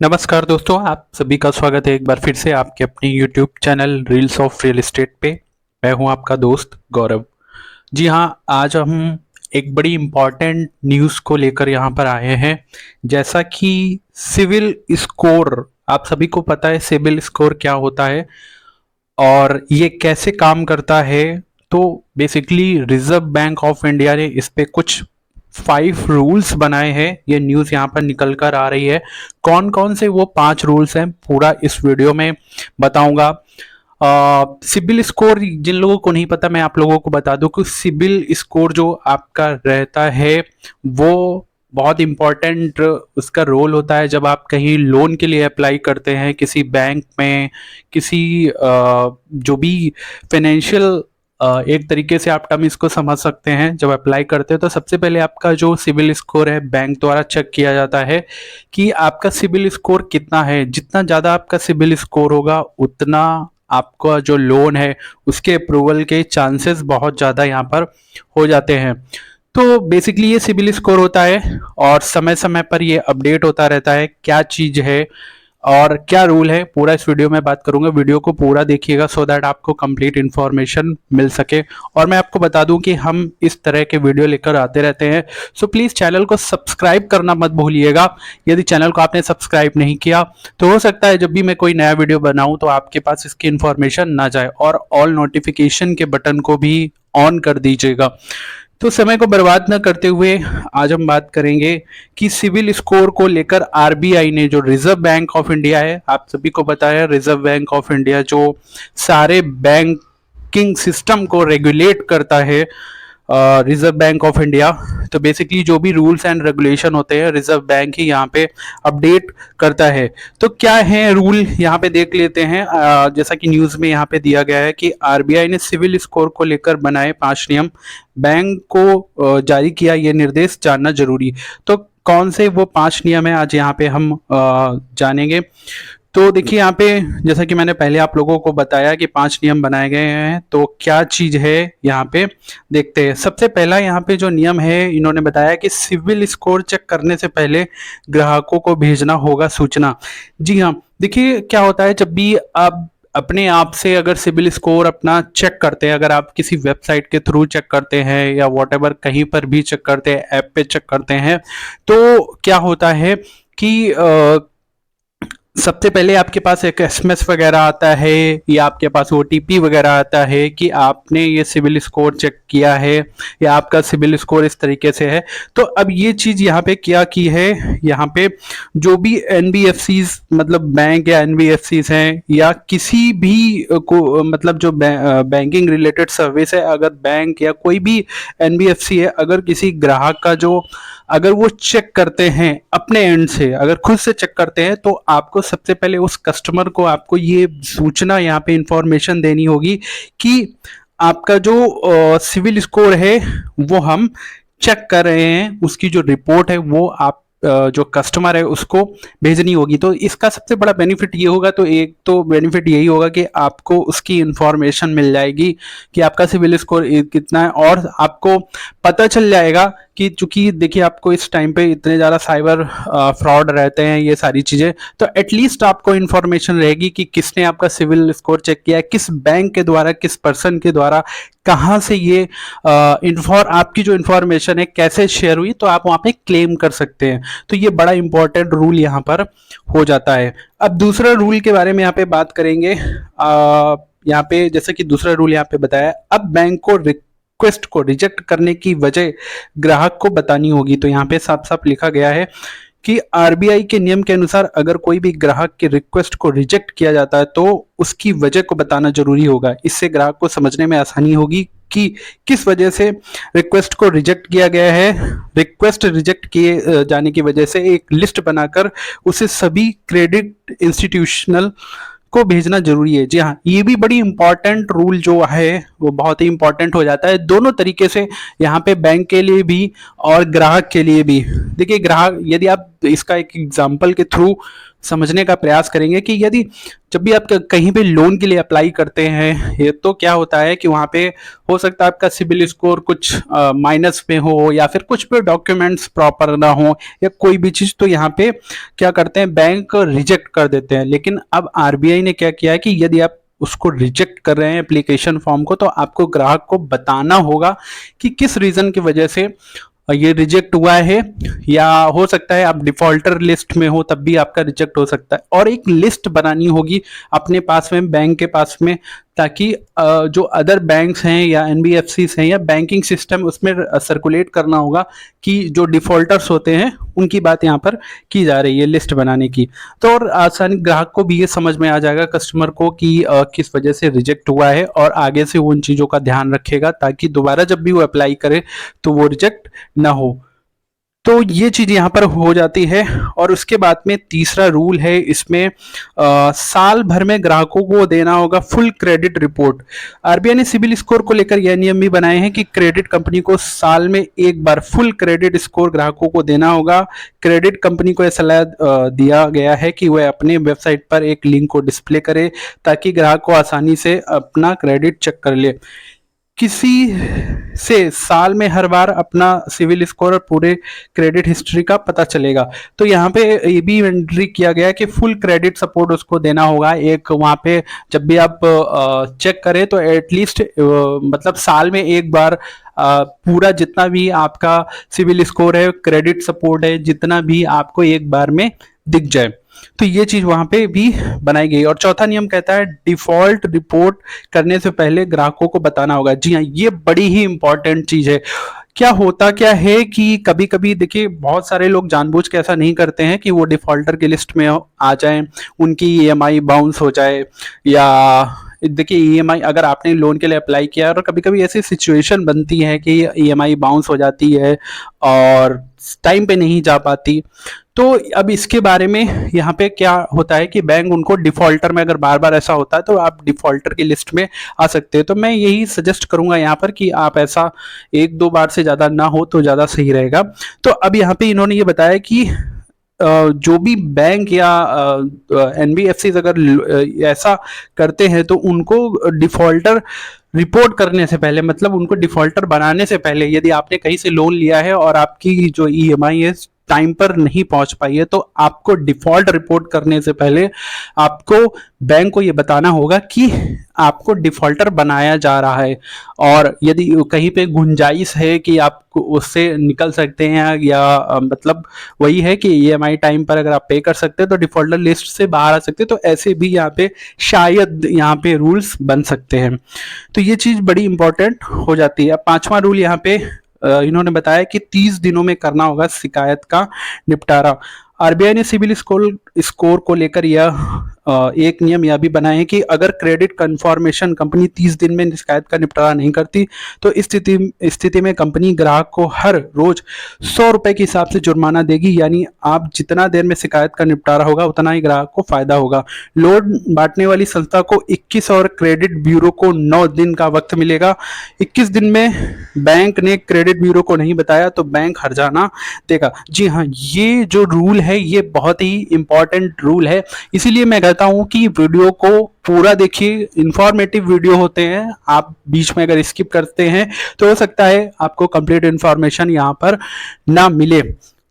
नमस्कार दोस्तों, आप सभी का स्वागत है एक बार फिर से आपके अपने YouTube channel reels of real estate पे। मैं हूं आपका दोस्त गौरव। जी हां, आज हम एक बड़ी इम्पॉर्टेंट न्यूज़ को लेकर यहां पर आए हैं। जैसा कि सिविल स्कोर, आप सभी को पता है सिविल स्कोर क्या होता है और ये कैसे काम करता है। तो basically reserve bank of India ने इस पे कुछ 5 रूल्स बनाए हैं। ये न्यूज़ यहाँ पर निकल कर आ रही है। कौन कौन से वो 5 रूल्स हैं पूरा इस वीडियो में बताऊंगा। सिबिल स्कोर जिन लोगों को नहीं पता, मैं आप लोगों को बता दूं कि सिबिल स्कोर जो आपका रहता है वो बहुत इंपॉर्टेंट उसका रोल होता है जब आप कहीं लोन के लिए अप्लाई करते हैं किसी बैंक में, किसी जो भी फाइनेंशियल, एक तरीके से आप टर्म इसको समझ सकते हैं। जब अप्लाई करते हैं तो सबसे पहले आपका जो सिबिल स्कोर है बैंक द्वारा चेक किया जाता है कि आपका सिबिल स्कोर कितना है। जितना ज़्यादा आपका सिबिल स्कोर होगा उतना आपका जो लोन है उसके अप्रूवल के चांसेस बहुत ज़्यादा यहाँ पर हो जाते हैं। तो बेसिकली ये सिबिल स्कोर होता है और समय समय पर ये अपडेट होता रहता है क्या चीज़ है और क्या रूल है, पूरा इस वीडियो में बात करूंगा। वीडियो को पूरा देखिएगा सो दैट आपको कंप्लीट इन्फॉर्मेशन मिल सके। और मैं आपको बता दूं कि हम इस तरह के वीडियो लेकर आते रहते हैं, सो प्लीज़ चैनल को सब्सक्राइब करना मत भूलिएगा। यदि चैनल को आपने सब्सक्राइब नहीं किया तो हो सकता है जब भी मैं कोई नया वीडियो बनाऊं तो आपके पास इसकी इन्फॉर्मेशन ना जाए, और ऑल नोटिफिकेशन के बटन को भी ऑन कर दीजिएगा। तो समय को बर्बाद न करते हुए आज हम बात करेंगे कि सिविल स्कोर को लेकर आरबीआई ने, जो रिजर्व बैंक ऑफ इंडिया है, आप सभी को पता है रिजर्व बैंक ऑफ इंडिया जो सारे बैंकिंग सिस्टम को रेगुलेट करता है, रिजर्व बैंक ऑफ इंडिया। तो बेसिकली जो भी रूल्स एंड रेगुलेशन होते हैं रिजर्व बैंक ही यहाँ पे अपडेट करता है। तो क्या है रूल यहाँ पे देख लेते हैं। जैसा कि न्यूज़ में यहाँ पे दिया गया है कि आरबीआई ने सिविल स्कोर को लेकर बनाए 5 नियम, बैंक को जारी किया ये निर्देश, जानना जरूरी। तो कौन से वो 5 नियम है आज यहाँ पे हम जानेंगे। तो देखिए यहाँ पे जैसा कि मैंने पहले आप लोगों को बताया कि 5 नियम बनाए गए हैं, तो क्या चीज है यहाँ पे देखते हैं। सबसे पहला यहाँ पे जो नियम है इन्होंने बताया कि सिविल स्कोर चेक करने से पहले ग्राहकों को भेजना होगा सूचना। जी हाँ, देखिए क्या होता है जब भी आप अपने आप से अगर सिविल स्कोर अपना चेक करते हैं, अगर आप किसी वेबसाइट के थ्रू चेक करते हैं या वॉटेवर कहीं पर भी चेक करते हैं, ऐप पे चेक करते हैं, तो क्या होता है कि सबसे पहले आपके पास एक एसएमएस वगैरह आता है या आपके पास ओटीपी वगैरह आता है कि आपने ये सिविल स्कोर चेक किया है या आपका सिविल स्कोर इस तरीके से है। तो अब ये चीज़ यहाँ पे क्या की है, यहाँ पे जो भी एनबीएफसीज मतलब बैंक या एनबीएफसीज हैं या किसी भी को मतलब जो बैंकिंग रिलेटेड सर्विस है, अगर बैंक या कोई भी एनबीएफसी है, अगर किसी ग्राहक का जो अगर वो चेक करते हैं अपने एंड से, अगर खुद से चेक करते हैं, तो आपको सबसे पहले उस कस्टमर को आपको ये सूचना यहाँ पे इंफॉर्मेशन देनी होगी कि आपका जो सिविल स्कोर है वो हम चेक कर रहे हैं, उसकी जो रिपोर्ट है वो आप जो कस्टमर है उसको भेजनी होगी। तो इसका सबसे बड़ा बेनिफिट ये होगा, तो एक तो बेनिफिट यही होगा कि आपको उसकी इंफॉर्मेशन मिल जाएगी कि आपका सिविल स्कोर कितना है, और आपको पता चल जाएगा कि चूंकि देखिए आपको इस टाइम पे इतने ज़्यादा साइबर फ्रॉड रहते हैं ये सारी चीज़ें, तो एटलीस्ट आपको इन्फॉर्मेशन रहेगी कि किसने आपका सिविल स्कोर चेक किया है, किस बैंक के द्वारा, किस पर्सन के द्वारा, कहाँ से ये आपकी जो इन्फॉर्मेशन है कैसे शेयर हुई, तो आप वहाँ पे क्लेम कर सकते हैं। तो ये बड़ा इंपॉर्टेंट रूल यहाँ पर हो जाता है। अब दूसरा रूल के बारे में यहाँ पे बात करेंगे। यहाँ पे जैसे कि दूसरा रूल यहाँ पे बताया, अब बैंक को रिक्वेस्ट को रिजेक्ट करने की वजह ग्राहक को बतानी होगी। तो यहाँ पे साफ साफ लिखा गया है कि आरबीआई के नियम के अनुसार अगर कोई भी ग्राहक की रिक्वेस्ट को रिजेक्ट किया जाता है तो उसकी वजह को बताना जरूरी होगा। इससे ग्राहक को समझने में आसानी होगी कि किस वजह से रिक्वेस्ट को रिजेक्ट किया गया है। रिक्वेस्ट रिजेक्ट किए जाने की वजह से एक लिस्ट बनाकर उसे सभी क्रेडिट इंस्टीट्यूशनल को भेजना जरूरी है। जी हाँ, ये भी बड़ी इंपॉर्टेंट रूल जो है वो बहुत ही इंपॉर्टेंट हो जाता है दोनों तरीके से, यहाँ पे बैंक के लिए भी और ग्राहक के लिए भी। देखिए ग्राहक, यदि आप तो इसका एक एग्जांपल के थ्रू समझने का प्रयास करेंगे कि यदि जब भी आप कहीं पे लोन के लिए अप्लाई करते हैं ये तो क्या होता है कि वहाँ पे हो सकता है आपका सिबिल स्कोर कुछ माइनस में हो या फिर कुछ भी डॉक्यूमेंट्स प्रॉपर ना हो या कोई भी चीज़, तो यहाँ पे क्या करते हैं बैंक रिजेक्ट कर देते हैं। लेकिन अब आरबीआई ने क्या किया है कि यदि आप उसको रिजेक्ट कर रहे हैं एप्लीकेशन फॉर्म को, तो आपको ग्राहक को बताना होगा कि किस रीजन की वजह से ये रिजेक्ट हुआ है, या हो सकता है आप डिफॉल्टर लिस्ट में हो तब भी आपका रिजेक्ट हो सकता है। और एक लिस्ट बनानी होगी अपने पास में, बैंक के पास में, ताकि जो अदर बैंक्स हैं या एनबीएफसीज हैं या बैंकिंग सिस्टम उसमें सर्कुलेट करना होगा कि जो डिफॉल्टर्स होते हैं उनकी बात यहाँ पर की जा रही है लिस्ट बनाने की। तो और आसानी ग्राहक को भी ये समझ में आ जाएगा, कस्टमर को, कि किस वजह से रिजेक्ट हुआ है और आगे से वो उन चीज़ों का ध्यान रखेगा ताकि दोबारा जब भी वो अप्लाई करे तो वो रिजेक्ट ना हो। तो ये चीज यहाँ पर हो जाती है। और उसके बाद में तीसरा रूल है इसमें, साल भर में ग्राहकों को देना होगा फुल क्रेडिट रिपोर्ट। आरबीआई ने सिबिल स्कोर को लेकर यह नियम भी बनाए हैं कि क्रेडिट कंपनी को साल में एक बार फुल क्रेडिट स्कोर ग्राहकों को देना होगा। क्रेडिट कंपनी को यह सलाह दिया गया है कि वह अपने वेबसाइट पर एक लिंक को डिस्प्ले करे ताकि ग्राहक को आसानी से अपना क्रेडिट चेक कर ले। किसी से साल में हर बार अपना सिविल स्कोर और पूरे क्रेडिट हिस्ट्री का पता चलेगा। तो यहाँ पे ये भी एंट्री किया गया है कि फुल क्रेडिट सपोर्ट उसको देना होगा। एक वहाँ पे जब भी आप चेक करें तो एटलीस्ट मतलब साल में एक बार पूरा जितना भी आपका सिविल स्कोर है, क्रेडिट सपोर्ट है, जितना भी आपको एक बार में दिख जाए। तो ये चीज वहां पे भी बनाई गई। और चौथा नियम कहता है डिफॉल्ट रिपोर्ट करने से पहले ग्राहकों को बताना होगा। जी हाँ, ये बड़ी ही इंपॉर्टेंट चीज है। क्या होता क्या है कि कभी कभी देखिए बहुत सारे लोग जानबूझ के ऐसा नहीं करते हैं कि वो डिफॉल्टर की लिस्ट में आ जाएं, उनकी ईएमआई बाउंस हो जाए, या देखिए ईएमआई अगर आपने लोन के लिए अप्लाई किया और कभी कभी ऐसी सिचुएशन बनती है कि ईएमआई बाउंस हो जाती है और टाइम पे नहीं जा पाती। तो अब इसके बारे में यहाँ पे क्या होता है कि बैंक उनको डिफॉल्टर में, अगर बार बार ऐसा होता है तो आप डिफॉल्टर की लिस्ट में आ सकते हैं। तो मैं यही सजेस्ट करूंगा यहाँ पर कि आप ऐसा एक दो बार से ज़्यादा ना हो तो ज़्यादा सही रहेगा। तो अब यहाँ पे इन्होंने ये बताया कि जो भी बैंक या एनबीएफसी अगर ऐसा करते हैं तो उनको डिफॉल्टर रिपोर्ट करने से पहले, मतलब उनको डिफॉल्टर बनाने से पहले, यदि आपने कहीं से लोन लिया है और आपकी जो ईएमआई है टाइम पर नहीं पहुंच पाई है, तो आपको डिफॉल्ट रिपोर्ट करने से पहले आपको बैंक को ये बताना होगा कि आपको डिफॉल्टर बनाया जा रहा है। और यदि कहीं पे गुंजाइश है कि आप उससे निकल सकते हैं, या मतलब वही है कि ईएमआई टाइम पर अगर आप पे कर सकते हैं तो डिफॉल्टर लिस्ट से बाहर आ सकते हैं, तो ऐसे भी यहाँ पे शायद यहाँ पे रूल्स बन सकते हैं। तो ये चीज़ बड़ी इंपॉर्टेंट हो जाती है। पांचवा रूल यहाँ पे इन्होंने बताया कि 30 दिनों में करना होगा शिकायत का निपटारा। आरबीआई ने सिबिल स्कोर को लेकर यह एक नियम यह भी बनाए हैं कि अगर क्रेडिट कंफर्मेशन कंपनी 30 दिन में शिकायत का निपटारा नहीं करती तो इस स्थिति में कंपनी ग्राहक को हर रोज 100 रुपए के हिसाब से जुर्माना देगी। यानी आप जितना देर में शिकायत का निपटारा होगा उतना ही ग्राहक को फायदा होगा। लोन बांटने वाली संस्था को 21 और क्रेडिट ब्यूरो को 9 दिन का वक्त मिलेगा। 21 दिन में बैंक ने क्रेडिट ब्यूरो को नहीं बताया तो बैंक हर्जाना देगा। जी हाँ, ये जो रूल है ये बहुत ही इंपॉर्टेंट रूल है, इसीलिए मैं कहता हूं कि वीडियो को पूरा देखिए। इंफॉर्मेटिव वीडियो होते हैं, आप बीच में अगर स्किप करते हैं तो हो सकता है आपको कंप्लीट इंफॉर्मेशन यहाँ पर ना मिले।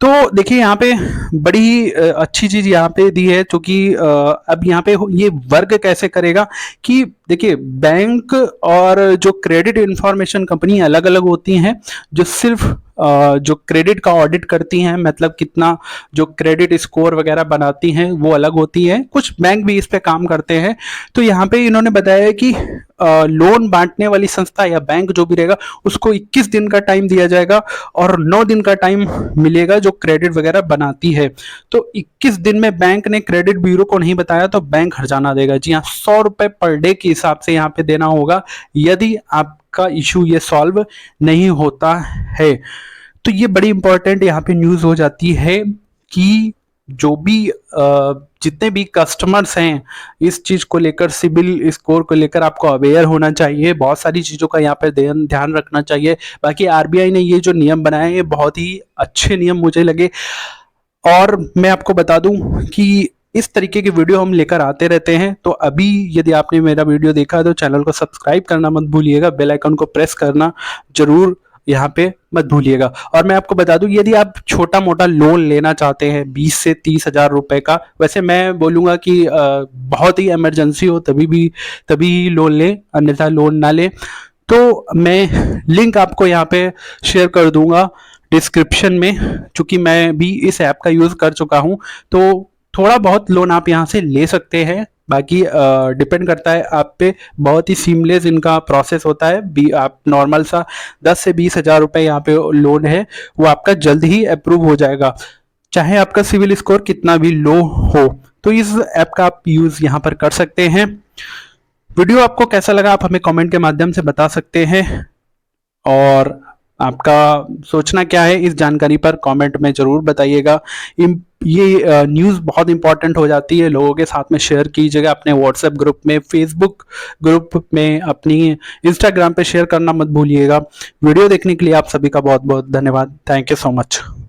तो देखिए यहाँ पे बड़ी ही अच्छी चीज यहाँ पे दी है, क्योंकि अब यहाँ पे ये वर्क कैसे करेगा कि देखिए बैंक और जो क्रेडिट इंफॉर्मेशन कंपनी अलग अलग होती हैं। जो सिर्फ जो क्रेडिट का ऑडिट करती हैं, मतलब कितना जो क्रेडिट स्कोर वगैरह बनाती हैं वो अलग होती है। कुछ बैंक भी इस पे काम करते हैं। तो यहाँ पे इन्होंने बताया कि लोन बांटने वाली संस्था या बैंक जो भी रहेगा उसको 21 दिन का टाइम दिया जाएगा और 9 दिन का टाइम मिलेगा जो क्रेडिट वगैरह बनाती है। तो 21 दिन में बैंक ने क्रेडिट ब्यूरो को नहीं बताया तो बैंक हर्जाना देगा। जी हाँ, 100 रुपए पर डे के हिसाब से यहाँ पे देना होगा यदि आपका इशू ये सॉल्व नहीं होता है। तो ये बड़ी इंपॉर्टेंट यहाँ पे न्यूज हो जाती है कि जो भी जितने भी कस्टमर्स हैं इस चीज को लेकर, सिबिल स्कोर को लेकर आपको अवेयर होना चाहिए। बहुत सारी चीजों का यहाँ पे ध्यान रखना चाहिए। बाकी आरबीआई ने ये जो नियम बनाए हैं बहुत ही अच्छे नियम मुझे लगे। और मैं आपको बता दूं कि इस तरीके की वीडियो हम लेकर आते रहते हैं। तो अभी यदि आपने मेरा वीडियो देखा है तो चैनल को सब्सक्राइब करना मत भूलिएगा, बेल आइकन को प्रेस करना जरूर यहाँ पे मत भूलिएगा। और मैं आपको बता दूं, यदि आप छोटा मोटा लोन लेना चाहते हैं 20 से 30 हज़ार रुपए का, वैसे मैं बोलूँगा कि बहुत ही इमरजेंसी हो तभी लोन लें, अन्यथा लोन ना लें। तो मैं लिंक आपको यहाँ पे शेयर कर दूंगा डिस्क्रिप्शन में, चूंकि मैं भी इस ऐप का यूज़ कर चुका हूँ। तो थोड़ा बहुत लोन आप यहाँ से ले सकते हैं, बाकी डिपेंड करता है आप पे। बहुत ही सीमलेस इनका प्रोसेस होता है। भी आप नॉर्मल सा 10 से 20 हज़ार रुपये यहाँ पे लोन है, वो आपका जल्द ही अप्रूव हो जाएगा, चाहे आपका सिविल स्कोर कितना भी लो हो। तो इस ऐप का आप यूज़ यहाँ पर कर सकते हैं। वीडियो आपको कैसा लगा आप हमें कमेंट के माध्यम से बता सकते हैं, और आपका सोचना क्या है इस जानकारी पर कमेंट में ज़रूर बताइएगा। ये न्यूज़ बहुत इंपॉर्टेंट हो जाती है, लोगों के साथ में शेयर कीजिएगा, अपने व्हाट्सएप ग्रुप में, फेसबुक ग्रुप में, अपनी इंस्टाग्राम पे शेयर करना मत भूलिएगा। वीडियो देखने के लिए आप सभी का बहुत बहुत धन्यवाद। Thank you so much.